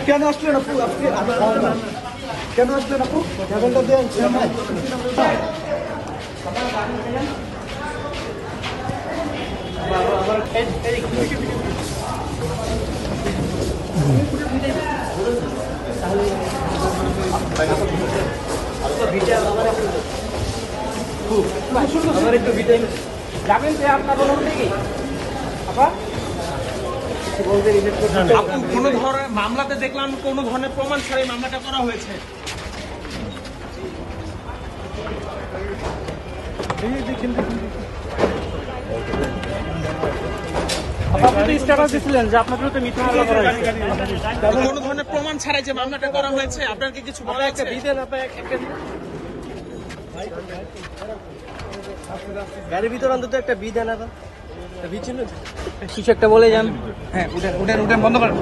কেন আসলেন আপু? আজকে কেন আসলেন আপু? ট্রাভেলটা দেন আমার একটু ভিটামিন যাবেন যে আপনার বলুন নাকি আপা কোন ধরনের মামলাতে দেখলাম কোন ধরনের প্রমাণ ছাড়াই মামলাটা করা হয়েছে। আপনি স্ট্যাটাস দিছিলেন যে আপনার বিরুদ্ধে মিথ্যা মামলা করা হয়েছে। কোন ধরনের প্রমাণ ছাড়াই যে মামলাটা করা হয়েছে, আপনার কি কিছু বলা আছে? গাড়ির ভিতর অন্তত একটা বিধান আছে, কিছু একটা বলে যান। হ্যাঁ, উঠেন বন্ধ করেন।